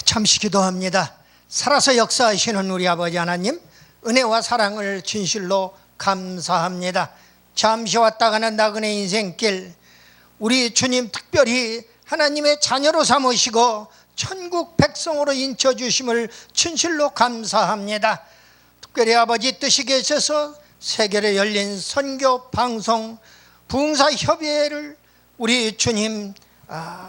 잠시 기도합니다. 살아서 역사하시는 우리 아버지 하나님, 은혜와 사랑을 진실로 감사합니다. 잠시 왔다 가는 나그네 인생길, 우리 주님 특별히 하나님의 자녀로 삼으시고 천국 백성으로 인쳐주심을 진실로 감사합니다. 특별히 아버지 뜻이 계셔서 세계로 열린 선교 방송 부흥사협의회를 우리 주님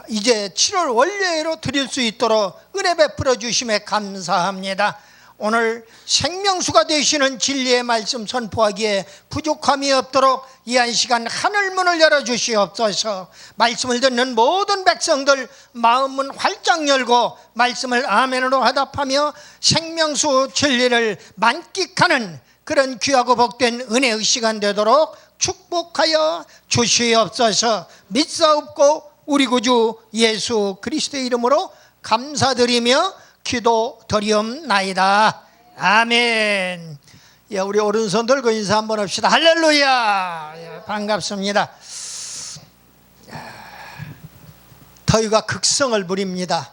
이제 7월 원래로 드릴 수 있도록 은혜 베풀어 주심에 감사합니다. 오늘 생명수가 되시는 진리의 말씀 선포하기에 부족함이 없도록 이 한 시간 하늘문을 열어주시옵소서. 말씀을 듣는 모든 백성들 마음문 활짝 열고 말씀을 아멘으로 화답하며 생명수 진리를 만끽하는 그런 귀하고 복된 은혜의 시간 되도록 축복하여 주시옵소서. 믿사옵고 우리 구주 예수 그리스도의 이름으로 감사드리며 기도드리옵나이다. 아멘. 예, 우리 오른손 들고 인사 한번 합시다. 할렐루야. 예, 반갑습니다. 더위가 극성을 부립니다.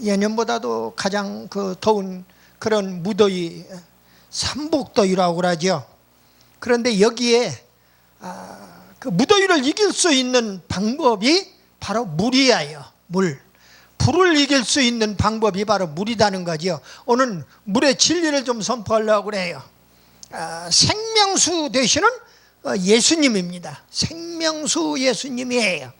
예년보다도 가장 더운 그런 무더위, 삼복더위라고 그러죠. 그런데 여기에 그 무더위를 이길 수 있는 방법이 바로 물이에요. 불을 이길 수 있는 방법이 바로 물이라는 거죠. 오늘 물의 진리를 좀 선포하려고 그래요. 생명수 되시는 예수님입니다. 생명수 예수님이에요.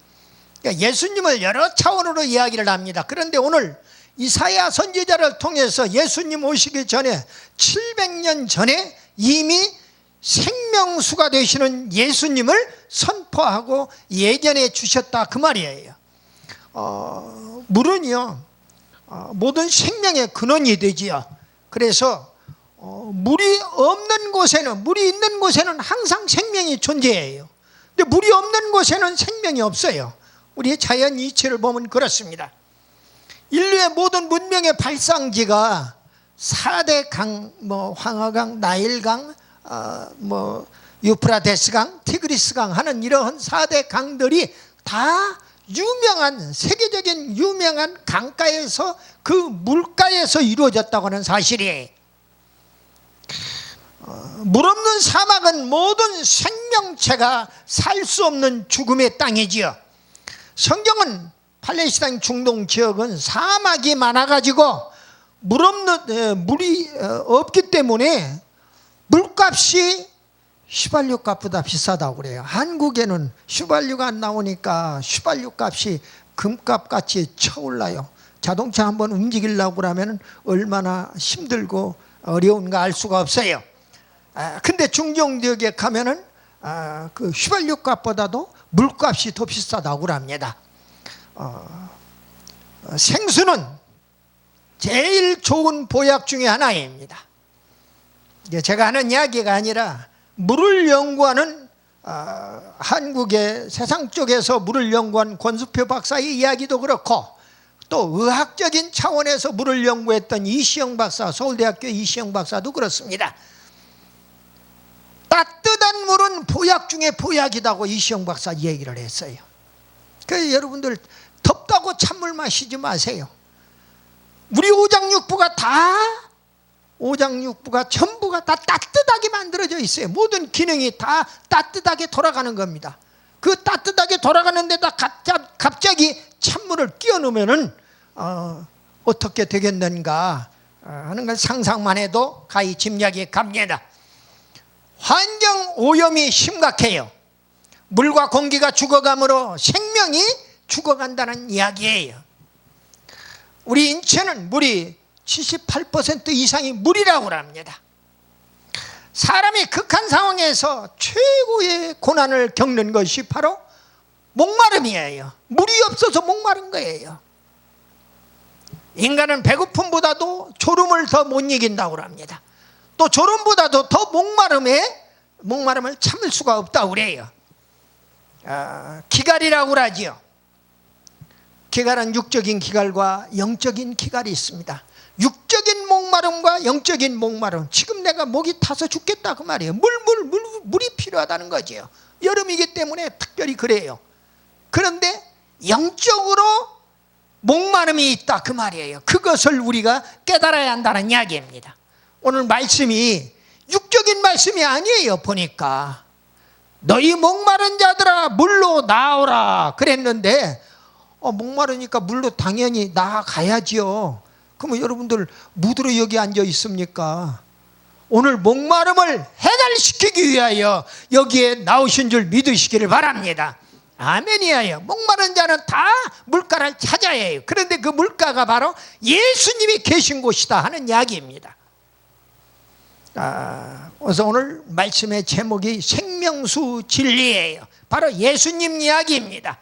예수님을 여러 차원으로 이야기를 합니다. 그런데 오늘 이사야 선지자를 통해서 예수님 오시기 전에 700년 전에 이미 생명수가 되시는 예수님을 선포하고 예견해 주셨다, 그 말이에요. 물은요 모든 생명의 근원이 되지요. 그래서 물이 없는 곳에는, 물이 있는 곳에는 항상 생명이 존재해요. 근데 물이 없는 곳에는 생명이 없어요. 우리의 자연 이치를 보면 그렇습니다. 인류의 모든 문명의 발상지가 4대 강, 황하강, 나일강, 유프라데스강, 티그리스강 하는 이러한 4대 강들이 다 유명한, 세계적인 유명한 강가에서, 그 물가에서 이루어졌다고 하는 사실이에요. 물 없는 사막은 모든 생명체가 살 수 없는 죽음의 땅이지요. 성경은 팔레스타인 중동 지역은 사막이 많아가지고 물이 없기 때문에 물값이 휘발유 값보다 비싸다고 그래요. 한국에는 휘발유가 안 나오니까 휘발유 값이 금값 같이 쳐올라요. 자동차 한번 움직이려고 그러면 얼마나 힘들고 어려운가 알 수가 없어요. 근데 중동 지역에 가면은 그 휘발유 값보다도 물값이 더 비싸다고 합니다. 생수는 제일 좋은 보약 중에 하나입니다. 제가 하는 이야기가 아니라 물을 연구하는 한국의 세상 쪽에서 물을 연구한 권수표 박사의 이야기도 그렇고, 또 의학적인 차원에서 물을 연구했던 이시영 박사, 서울대학교 이시영 박사도 그렇습니다. 따뜻한 물은 보약 중에 보약이라고 이시영 박사 얘기를 했어요. 그래서 여러분들 덥다고 찬물 마시지 마세요. 우리 오장육부가 전부가 다 따뜻하게 만들어져 있어요. 모든 기능이 다 따뜻하게 돌아가는 겁니다. 그 따뜻하게 돌아가는 데다 갑자기 찬물을 끼워 넣으면은 어떻게 되겠는가 하는 걸 상상만 해도 가히 짐작이 갑니다. 환경 오염이 심각해요. 물과 공기가 죽어가므로 생명이 죽어간다는 이야기예요. 우리 인체는 물이 78% 이상이 물이라고 합니다. 사람이 극한 상황에서 최고의 고난을 겪는 것이 바로 목마름이에요. 물이 없어서 목마른 거예요. 인간은 배고픔보다도 졸음을 더 못 이긴다고 합니다. 또 졸음보다도 더 목마름을 참을 수가 없다고 그래요. 기갈이라고 그러지요. 기갈은 육적인 기갈과 영적인 기갈이 있습니다. 육적인 목마름과 영적인 목마름, 지금 내가 목이 타서 죽겠다 그 말이에요. 물이 필요하다는 거죠. 여름이기 때문에 특별히 그래요. 그런데 영적으로 목마름이 있다 그 말이에요. 그것을 우리가 깨달아야 한다는 이야기입니다. 오늘 말씀이 육적인 말씀이 아니에요. 보니까 너희 목마른 자들아 물로 나오라 그랬는데 목마르니까 물로 당연히 나아가야지요. 그러면 여러분들 무드로 여기 앉아 있습니까? 오늘 목마름을 해결시키기 위하여 여기에 나오신 줄 믿으시기를 바랍니다. 아멘이에요. 목마른 자는 다 물가를 찾아야 해요. 그런데 그 물가가 바로 예수님이 계신 곳이다 하는 이야기입니다. 그래서 오늘 말씀의 제목이 생명수 진리예요. 바로 예수님 이야기입니다.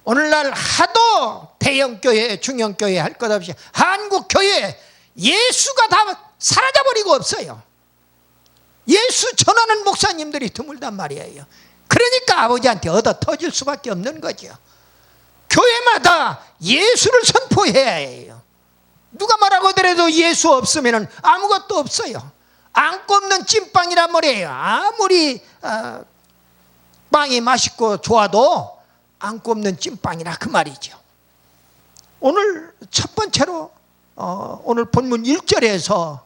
오늘날 하도 대형교회, 중형교회 할 것 없이 한국교회 예수가 다 사라져버리고 없어요. 예수 전하는 목사님들이 드물단 말이에요. 그러니까 아버지한테 얻어 터질 수밖에 없는 거죠. 교회마다 예수를 선포해야 해요. 누가 뭐라고 하더라도 예수 없으면 아무것도 없어요. 안 꼽는 찐빵이란 말이에요. 아무리 빵이 맛있고 좋아도 안 꼽는 찐빵이라 그 말이죠. 오늘 첫 번째로 오늘 본문 1절에서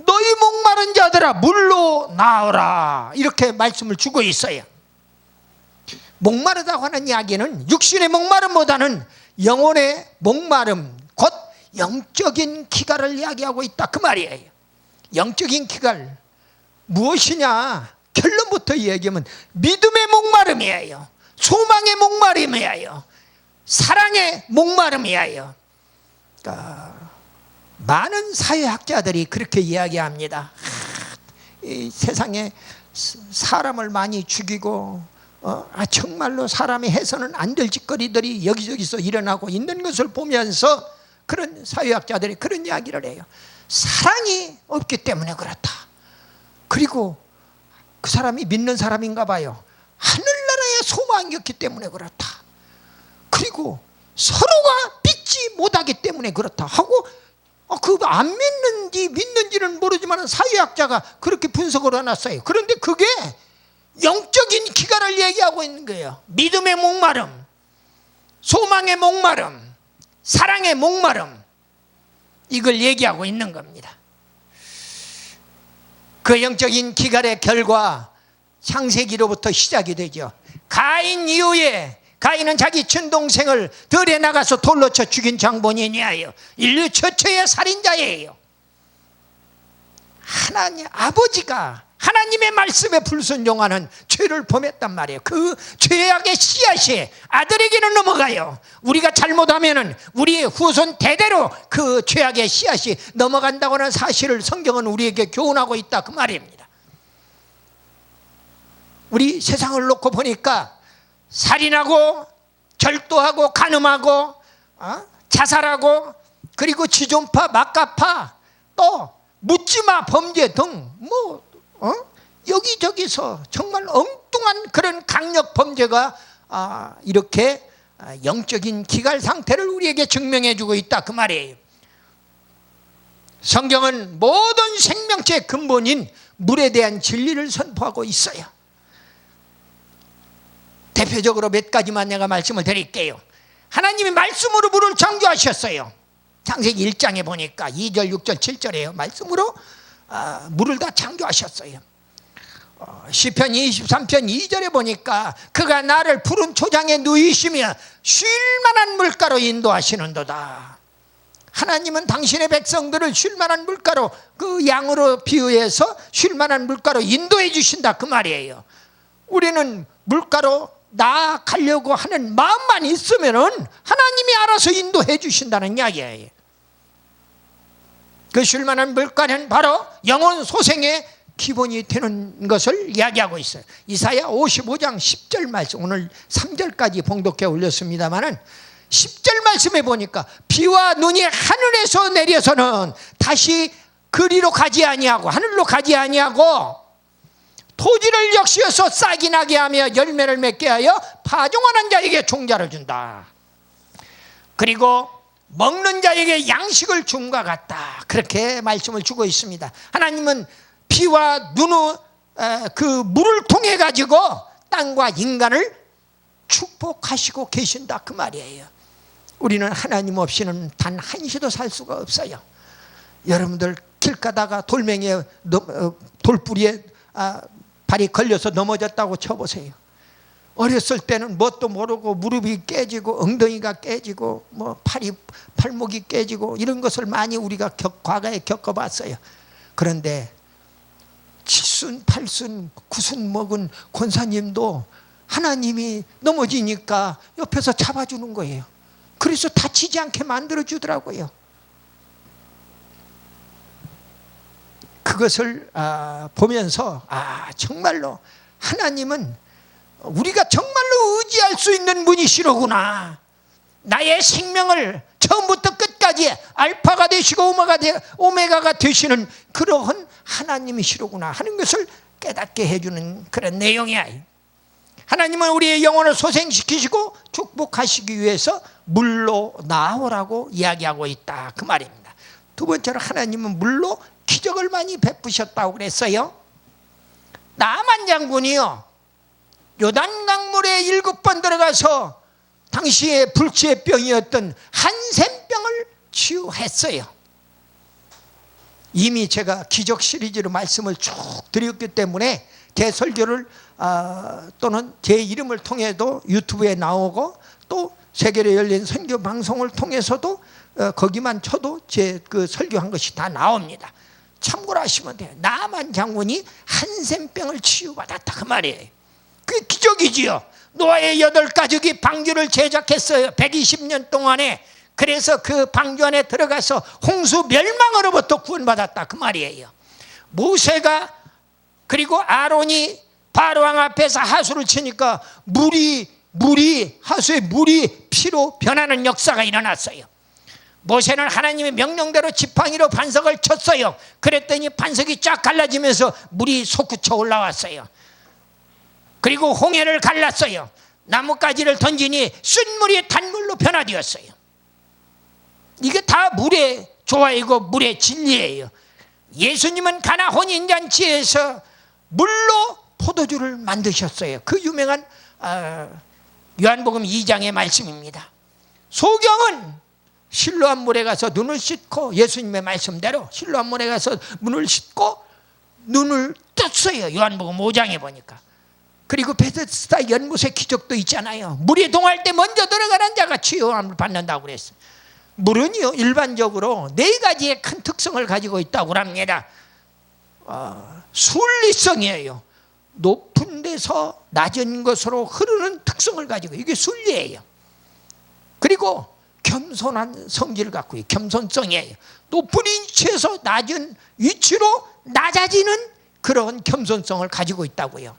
너희 목마른 자들아 물로 나오라 이렇게 말씀을 주고 있어요. 목마르다고 하는 이야기는 육신의 목마름보다는 영혼의 목마름, 곧 영적인 기갈을 이야기하고 있다 그 말이에요. 영적인 기갈 무엇이냐? 결론부터 얘기하면 믿음의 목마름이에요. 소망의 목마름이에요. 사랑의 목마름이에요. 많은 사회학자들이 그렇게 이야기합니다. 이 세상에 사람을 많이 죽이고 정말로 사람이 해서는 안 될 짓거리들이 여기저기서 일어나고 있는 것을 보면서 그런 사회학자들이 그런 이야기를 해요. 사랑이 없기 때문에 그렇다. 그리고 그 사람이 믿는 사람인가 봐요. 하늘나라의 소망이 없기 때문에 그렇다. 그리고 서로가 믿지 못하기 때문에 그렇다 하고 그 안 믿는지 믿는지는 모르지만 사회학자가 그렇게 분석을 해놨어요. 그런데 그게 영적인 기갈을 얘기하고 있는 거예요. 믿음의 목마름, 소망의 목마름, 사랑의 목마름, 이걸 얘기하고 있는 겁니다. 그 영적인 기갈의 결과 창세기로부터 시작이 되죠. 가인 이후에 가인은 자기 친동생을 들에 나가서 돌로 쳐 죽인 장본인이에요. 인류 최초의 살인자예요. 하나님 아버지가 하나님의 말씀에 불순종하는 죄를 범했단 말이에요. 그 죄악의 씨앗이 아들에게는 넘어가요. 우리가 잘못하면 우리의 후손 대대로 그 죄악의 씨앗이 넘어간다고 하는 사실을 성경은 우리에게 교훈하고 있다 그 말입니다. 우리 세상을 놓고 보니까 살인하고 절도하고 간음하고 자살하고 그리고 지존파, 막가파 또 묻지마 범죄 등 여기저기서 정말 엉뚱한 그런 강력 범죄가 이렇게 영적인 기갈 상태를 우리에게 증명해 주고 있다 그 말이에요. 성경은 모든 생명체의 근본인 물에 대한 진리를 선포하고 있어요. 대표적으로 몇 가지만 내가 말씀을 드릴게요. 하나님이 말씀으로 물을 창조하셨어요. 창세기 1장에 보니까 2절, 6절, 7절에요. 말씀으로 물을 다 창조하셨어요. 시편 23편 2절에 보니까 그가 나를 푸른 초장에 누이시며 쉴만한 물가로 인도하시는도다. 하나님은 당신의 백성들을 쉴만한 물가로 그 양으로 비유해서 쉴만한 물가로 인도해 주신다 그 말이에요. 우리는 물가로 나아가려고 하는 마음만 있으면은 하나님이 알아서 인도해 주신다는 이야기예요. 그 쉴만한 물가는 바로 영혼 소생의 기본이 되는 것을 이야기하고 있어요. 이사야 55장 10절 말씀, 오늘 3절까지 봉독해 올렸습니다마는 10절 말씀에 보니까 비와 눈이 하늘에서 내려서는 다시 그리로 가지 아니하고 하늘로 가지 아니하고 토지를 역시어서 싹이 나게 하며 열매를 맺게 하여 파종하는 자에게 종자를 준다. 그리고 먹는 자에게 양식을 줌과 같다. 그렇게 말씀을 주고 있습니다. 하나님은 비와 눈의 그 물을 통해 가지고 땅과 인간을 축복하시고 계신다 그 말이에요. 우리는 하나님 없이는 단 한시도 살 수가 없어요. 여러분들 길 가다가 돌멩이에 돌뿌리에 발이 걸려서 넘어졌다고 쳐보세요. 어렸을 때는 뭣도 모르고 무릎이 깨지고 엉덩이가 깨지고 뭐 팔목이 깨지고 이런 것을 많이 우리가 과거에 겪어봤어요. 그런데 7순, 8순, 9순 먹은 권사님도 하나님이 넘어지니까 옆에서 잡아주는 거예요. 그래서 다치지 않게 만들어주더라고요. 그것을 보면서 정말로 하나님은 우리가 정말로 의지할 수 있는 분이시로구나. 나의 생명을 처음부터 끝까지 알파가 되시고 오메가가 되시는 그러한 하나님이시로구나 하는 것을 깨닫게 해주는 그런 내용이야. 하나님은 우리의 영혼을 소생시키시고 축복하시기 위해서 물로 나오라고 이야기하고 있다, 그 말입니다. 두 번째로 하나님은 물로 기적을 많이 베푸셨다고 그랬어요. 나만 장군이요, 요단강물에 7번 들어가서 당시에 불치병이었던 한센병을 치유했어요. 이미 제가 기적 시리즈로 말씀을 쭉 드렸기 때문에 제 설교를 또는 제 이름을 통해도 유튜브에 나오고 또 세계로 열린 선교 방송을 통해서도 거기만 쳐도 제 그 설교한 것이 다 나옵니다. 참고로 하시면 돼요. 나만 장군이 한센병을 치유받았다, 그 말이에요. 그게 기적이지요. 노아의 8가족이 방주를 제작했어요. 120년 동안에. 그래서 그 방주 안에 들어가서 홍수 멸망으로부터 구원받았다, 그 말이에요. 모세가 그리고 아론이 바로왕 앞에서 하수를 치니까 하수의 물이 피로 변하는 역사가 일어났어요. 모세는 하나님의 명령대로 지팡이로 반석을 쳤어요. 그랬더니 반석이 쫙 갈라지면서 물이 솟구쳐 올라왔어요. 그리고 홍해를 갈랐어요. 나뭇가지를 던지니 쓴물이 단물로 변화되었어요. 이게 다 물의 조화이고 물의 진리예요. 예수님은 가나 혼인잔치에서 물로 포도주를 만드셨어요. 그 유명한 요한복음 2장의 말씀입니다. 소경은 실로암 물에 가서 눈을 씻고, 예수님의 말씀대로 실로암 물에 가서 눈을 씻고 눈을 떴어요. 요한복음 5장에 보니까. 그리고 베데스다 연못의 기적도 있잖아요. 물이 동할 때 먼저 들어가는 자가 치유함을 받는다고 그랬어요. 물은요, 일반적으로 4가지의 큰 특성을 가지고 있다고 합니다. 순리성이에요. 높은 데서 낮은 것으로 흐르는 특성을 가지고, 이게 순리예요. 그리고 겸손한 성질을 갖고 있어요. 겸손성이에요. 높은 위치에서 낮은 위치로 낮아지는 그런 겸손성을 가지고 있다고요.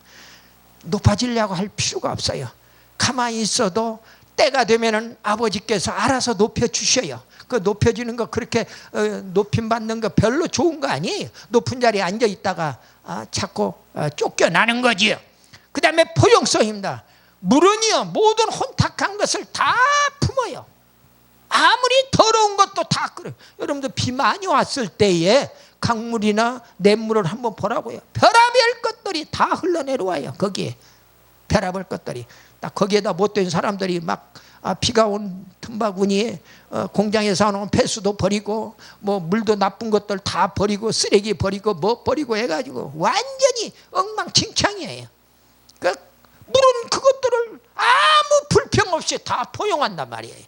높아지려고 할 필요가 없어요. 가만히 있어도 때가 되면은 아버지께서 알아서 높여주셔요. 그 높여지는 거, 그렇게 높임받는 거 별로 좋은 거 아니에요. 높은 자리에 앉아 있다가 자꾸 쫓겨나는 거지요. 그 다음에 포용성입니다. 물은요, 모든 혼탁한 것을 다 품어요. 아무리 더러운 것도 다 끓여요. 여러분들 비 많이 왔을 때에 강물이나 냇물을 한번 보라고요. 별의별 것들이 다 흘러내려와요. 거기에 별의별 것들이 딱 거기에다 못된 사람들이 막 비가 온 틈바구니에 공장에서 나온 폐수도 버리고 뭐 물도 나쁜 것들 다 버리고 쓰레기 버리고 뭐 버리고 해가지고 완전히 엉망진창이에요. 그 물은 그것들을 아무 불평 없이 다 포용한단 말이에요.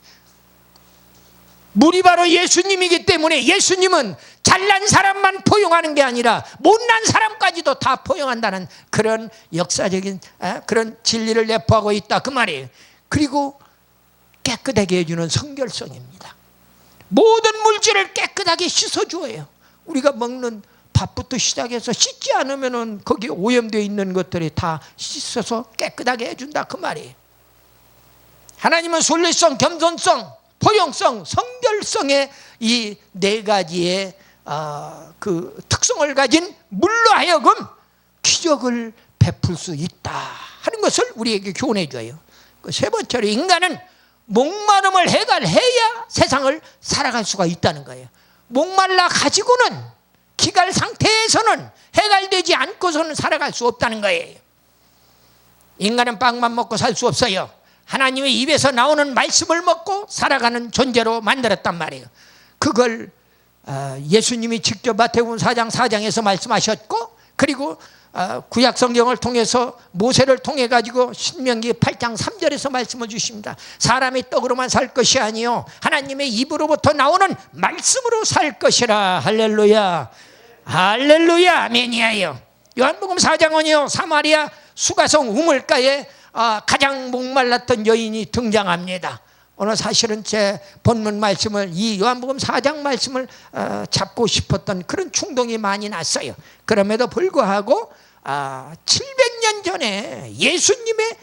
물이 바로 예수님이기 때문에 예수님은 잘난 사람만 포용하는 게 아니라 못난 사람까지도 다 포용한다는 그런 역사적인 그런 진리를 내포하고 있다, 그 말이에요. 그리고 깨끗하게 해주는 성결성입니다. 모든 물질을 깨끗하게 씻어주어요. 우리가 먹는 밥부터 시작해서 씻지 않으면 거기 오염되어 있는 것들이 다 씻어서 깨끗하게 해준다, 그 말이에요. 하나님은 순리성, 겸손성, 포용성, 성결성의 이 4가지의 그 특성을 가진 물로 하여금 기적을 베풀 수 있다 하는 것을 우리에게 교훈해 줘요. 그 3번째로 인간은 목마름을 해결해야 세상을 살아갈 수가 있다는 거예요. 목말라 가지고는, 기갈 상태에서는 해결되지 않고서는 살아갈 수 없다는 거예요. 인간은 빵만 먹고 살 수 없어요. 하나님의 입에서 나오는 말씀을 먹고 살아가는 존재로 만들었단 말이에요. 그걸 예수님이 직접 마태복음 4장 4장에서 말씀하셨고, 그리고 구약 성경을 통해서 모세를 통해 가지고 신명기 8장 3절에서 말씀을 주십니다. 사람이 떡으로만 살 것이 아니요 하나님의 입으로부터 나오는 말씀으로 살 것이라. 할렐루야, 할렐루야, 아멘이에요. 요한복음 4장은요 사마리아 수가성 우물가에 가장 목말랐던 여인이 등장합니다. 오늘 사실은 제 본문 말씀을, 이 요한복음 4장 말씀을 잡고 싶었던 그런 충동이 많이 났어요. 그럼에도 불구하고 700년 전에 예수님의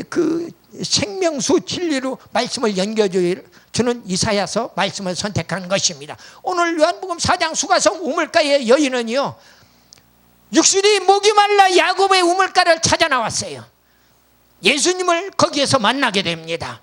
그 생명수 진리로 말씀을 연결주는 이사야서 말씀을 선택한 것입니다. 오늘 요한복음 4장 수가성 우물가의 여인은요, 육신이 목이 말라 야곱의 우물가를 찾아 나왔어요. 예수님을 거기에서 만나게 됩니다.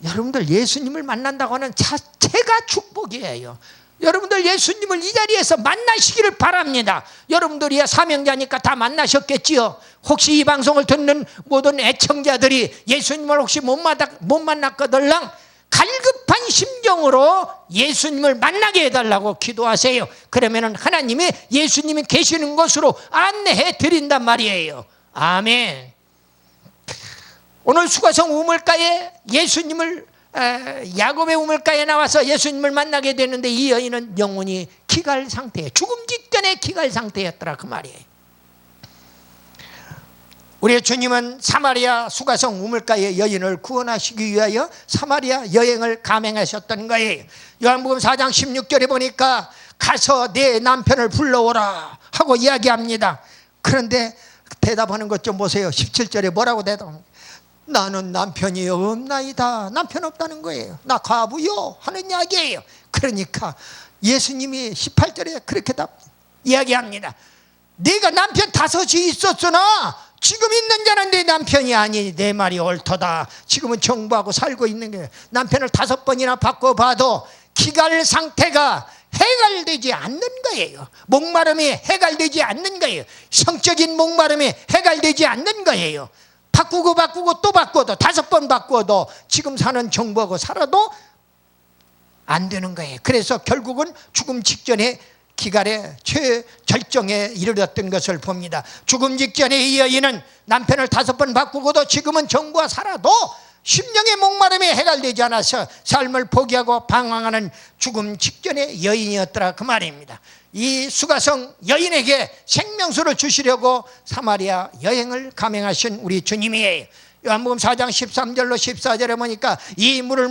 여러분들 예수님을 만난다고 하는 자체가 축복이에요. 여러분들 예수님을 이 자리에서 만나시기를 바랍니다. 여러분들이야 사명자니까 다 만나셨겠지요. 혹시 이 방송을 듣는 모든 애청자들이 예수님을 혹시 못 만났거들랑 갈급한 심정으로 예수님을 만나게 해달라고 기도하세요. 그러면 하나님이 예수님이 계시는 곳으로 안내해 드린단 말이에요. 아멘. 오늘 수가성 우물가에 예수님을 야곱의 우물가에 나와서 예수님을 만나게 되는데, 이 여인은 영혼이 기갈 상태에, 죽음 직전의 기갈 상태였더라 그 말이에요. 우리의 주님은 사마리아 수가성 우물가의 여인을 구원하시기 위하여 사마리아 여행을 감행하셨던 거예요. 요한복음 4장 16절에 보니까 가서 내 남편을 불러오라 하고 이야기합니다. 그런데 대답하는 것 좀 보세요. 17절에 뭐라고 대답합니까? 나는 남편이 없나이다. 남편 없다는 거예요. 나 과부요 하는 이야기예요. 그러니까 예수님이 18절에 그렇게 이야기합니다. 네가 남편 5이 있었으나 지금 있는 자는 네 남편이 아니니 내 말이 옳도다. 지금은 정부하고 살고 있는 거예요. 남편을 5번이나 바꿔봐도 기갈 상태가 해갈되지 않는 거예요. 목마름이 해갈되지 않는 거예요. 성적인 목마름이 해갈되지 않는 거예요. 바꾸고 또 바꿔도 5번 바꿔도 지금 사는 정부하고 살아도 안 되는 거예요. 그래서 결국은 죽음 직전에 기갈의 최절정에 이르렀던 것을 봅니다. 죽음 직전에 이 여인은 남편을 5번 바꾸고도 지금은 정부와 살아도 심령의 목마름이 해갈되지 않아서 삶을 포기하고 방황하는 죽음 직전의 여인이었더라 그 말입니다. 이 수가성 여인에게 생명수를 주시려고 사마리아 여행을 감행하신 우리 주님이에요. 요한복음 4장 13절로 14절에 보니까 이 물을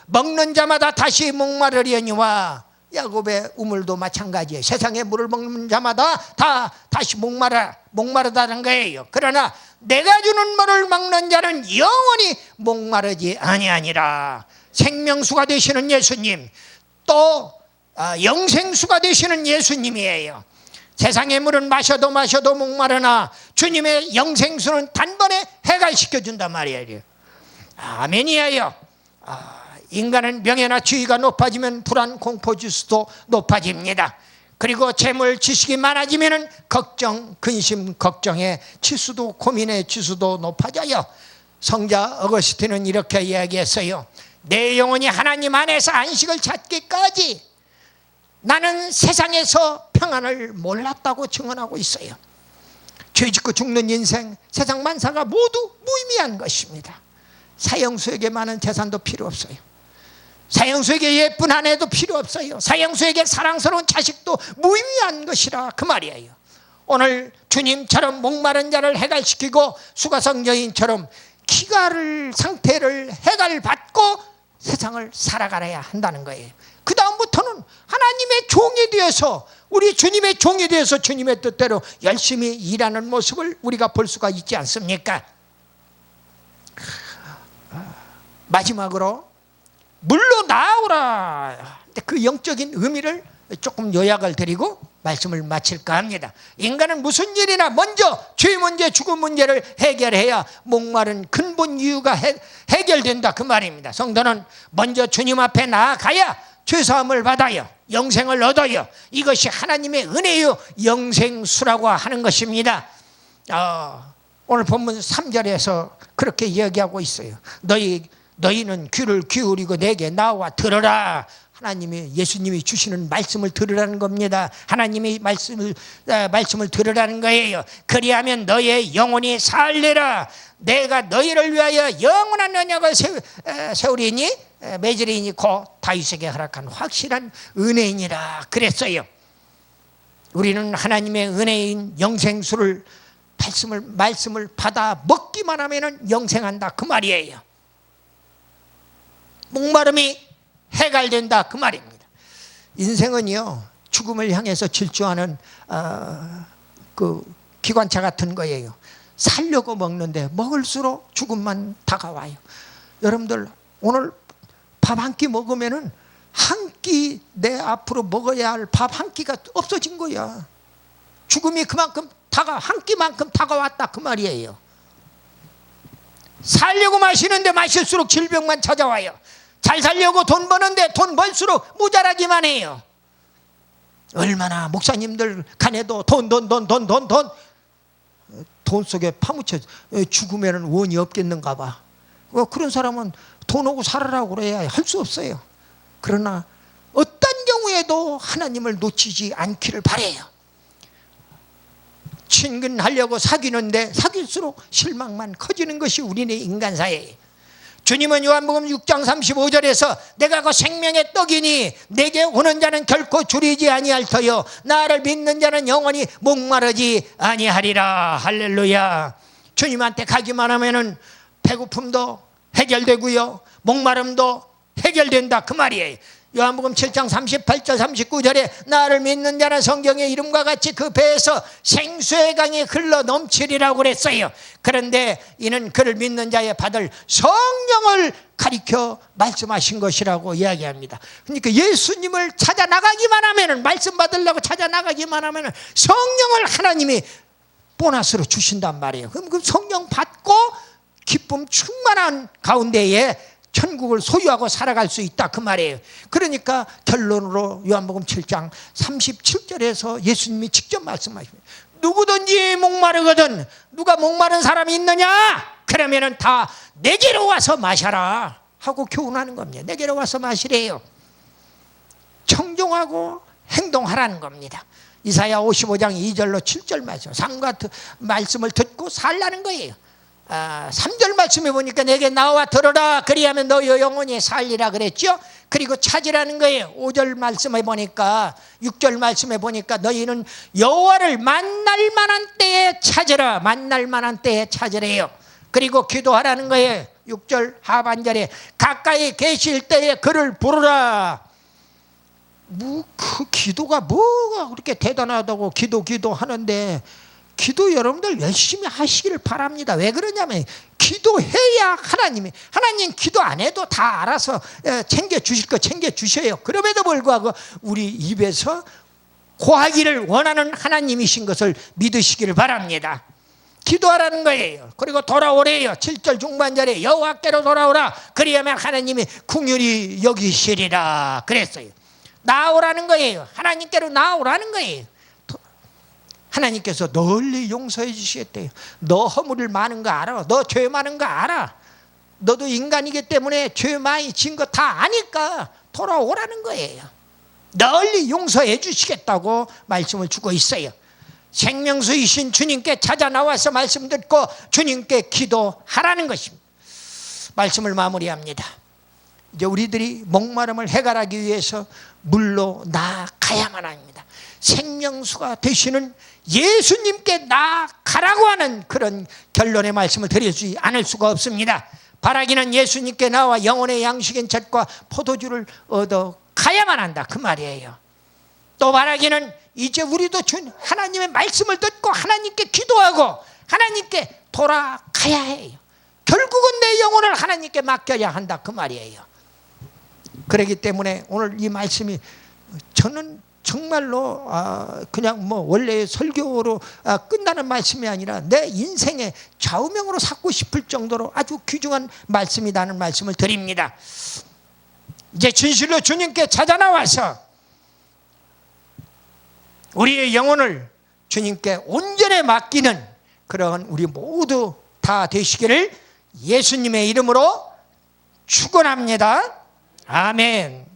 먹는 자마다 다시 목마르려니와, 야곱의 우물도 마찬가지예요. 세상의 물을 먹는 자마다 다시 목마르다는 거예요. 그러나 내가 주는 물을 먹는 자는 영원히 목마르지 아니하니라. 생명수가 되시는 예수님, 또 영생수가 되시는 예수님이에요. 세상의 물은 마셔도 목마르나 주님의 영생수는 단번에 해갈시켜준단 말이에요. 아멘이에요. 인간은 명예나 지위가 높아지면 불안, 공포 지수도 높아집니다. 그리고 재물, 지식이 많아지면 걱정, 근심, 걱정의 지수도, 고민의 지수도 높아져요. 성자 어거스틴은 이렇게 이야기했어요. 내 영혼이 하나님 안에서 안식을 찾기까지 나는 세상에서 평안을 몰랐다고 증언하고 있어요. 죄짓고 죽는 인생, 세상 만사가 모두 무의미한 것입니다. 사형수에게 많은 재산도 필요 없어요. 사형수에게 예쁜 아내도 필요 없어요. 사형수에게 사랑스러운 자식도 무의미한 것이라 그 말이에요. 오늘 주님처럼 목마른 자를 해갈시키고 수가성 여인처럼 기갈 상태를 해갈받고 세상을 살아가야 한다는 거예요. 그 다음부터는 하나님의 종이 되어서, 우리 주님의 종이 되어서 주님의 뜻대로 열심히 일하는 모습을 우리가 볼 수가 있지 않습니까? 마지막으로 물로 나오라. 그 영적인 의미를 조금 요약을 드리고 말씀을 마칠까 합니다. 인간은 무슨 일이나 먼저 죄 문제, 죽음 문제를 해결해야 목마른 근본 이유가 해결된다 그 말입니다. 성도는 먼저 주님 앞에 나아가야 죄사함을 받아요, 영생을 얻어요. 이것이 하나님의 은혜요 영생수라고 하는 것입니다. 오늘 본문 3절에서 그렇게 이야기하고 있어요. 너희는 귀를 기울이고 내게 나와 들어라. 하나님이, 예수님이 주시는 말씀을 들으라는 겁니다. 하나님이 말씀을 들으라는 거예요. 그리하면 너의 영혼이 살리라. 내가 너희를 위하여 영원한 언약을 세우리니 맺으리니 곧 다윗에게 허락한 확실한 은혜이니라 그랬어요. 우리는 하나님의 은혜인 영생수를 말씀을 받아 먹기만 하면 영생한다 그 말이에요. 목마름이 해갈된다 그 말입니다. 인생은요, 죽음을 향해서 질주하는 그 기관차 같은 거예요. 살려고 먹는데 먹을수록 죽음만 다가와요. 여러분들 오늘 밥 한 끼 먹으면은 한 끼 내 앞으로 먹어야 할 밥 한 끼가 없어진 거야. 죽음이 그만큼 한 끼만큼 다가왔다 그 말이에요. 살려고 마시는데 마실수록 질병만 찾아와요. 잘 살려고 돈 버는데 돈 벌수록 모자라기만 해요. 얼마나 목사님들 간에도 돈 속에 파묻혀 죽으면 원이 없겠는가 봐. 그런 사람은 돈 오고 살으라고 그래야 할 수 없어요. 그러나 어떤 경우에도 하나님을 놓치지 않기를 바라요. 친근하려고 사귀는데 사귈수록 실망만 커지는 것이 우리네 인간사예요. 주님은 요한복음 6장 35절에서 내가 그 생명의 떡이니 내게 오는 자는 결코 줄이지 아니할 터요 나를 믿는 자는 영원히 목마르지 아니하리라. 할렐루야. 주님한테 가기만 하면은 배고픔도 해결되고요, 목마름도 해결된다 그 말이에요. 요한복음 7장 38절 39절에 나를 믿는 자는 성경의 이름과 같이 그 배에서 생수의 강이 흘러 넘치리라고 그랬어요. 그런데 이는 그를 믿는 자에 받을 성령을 가리켜 말씀하신 것이라고 이야기합니다. 그러니까 예수님을 찾아 나가기만 하면은, 말씀 받으려고 찾아 나가기만 하면은 성령을 하나님이 보너스로 주신단 말이에요. 그럼 그 성령 받고 기쁨 충만한 가운데에 천국을 소유하고 살아갈 수 있다 그 말이에요. 그러니까 결론으로 요한복음 7장 37절에서 예수님이 직접 말씀하십니다. 누구든지 목마르거든, 누가 목마른 사람이 있느냐? 그러면은 다 내게로 와서 마셔라 하고 교훈하는 겁니다. 내게로 와서 마시래요. 청종하고 행동하라는 겁니다. 이사야 55장 2절로 7절 말씀, 상과 말씀을 듣고 살라는 거예요. 3절 말씀에 보니까 내게 나와 들어라 그리하면 너희 영혼이 살리라 그랬죠. 그리고 찾으라는 거예요. 5절 말씀에 보니까, 6절 말씀에 보니까 너희는 여호와를 만날 만한 때에 찾으라, 만날 만한 때에 찾으래요. 그리고 기도하라는 거예요. 6절 하반절에 가까이 계실 때에 그를 부르라. 그 기도가 뭐가 그렇게 대단하다고 기도하는데, 기도 여러분들 열심히 하시기를 바랍니다. 왜 그러냐면 기도해야 하나님 기도 안 해도 다 알아서 챙겨주실 거 챙겨주셔요. 그럼에도 불구하고 우리 입에서 고하기를 원하는 하나님이신 것을 믿으시기를 바랍니다. 기도하라는 거예요. 그리고 돌아오래요. 7절 중반절에 여호와께로 돌아오라 그리하면 하나님이 긍휼히 여기시리라 그랬어요. 나오라는 거예요. 하나님께로 나오라는 거예요. 하나님께서 널리 용서해 주시겠대요. 너 허물을 많은 거 알아. 너 죄 많은 거 알아. 너도 인간이기 때문에 죄 많이 진 거 다 아니까 돌아오라는 거예요. 널리 용서해 주시겠다고 말씀을 주고 있어요. 생명수이신 주님께 찾아 나와서 말씀 듣고 주님께 기도하라는 것입니다. 말씀을 마무리합니다. 이제 우리들이 목마름을 해결하기 위해서 물로 나아가야만 합니다. 생명수가 되시는 예수님께 나아가라고 하는 그런 결론의 말씀을 드리지 않을 수가 없습니다. 바라기는 예수님께 나와 영혼의 양식인 젖과 포도주를 얻어 가야만 한다 그 말이에요. 또 바라기는 이제 우리도 하나님의 말씀을 듣고 하나님께 기도하고 하나님께 돌아가야 해요. 결국은 내 영혼을 하나님께 맡겨야 한다 그 말이에요. 그렇기 때문에 오늘 이 말씀이 저는 정말로 그냥 원래 설교로 끝나는 말씀이 아니라 내 인생의 좌우명으로 삼고 싶을 정도로 아주 귀중한 말씀이라는 말씀을 드립니다. 이제 진실로 주님께 찾아 나와서 우리의 영혼을 주님께 온전히 맡기는 그런 우리 모두 다 되시기를 예수님의 이름으로 축원합니다. 아멘.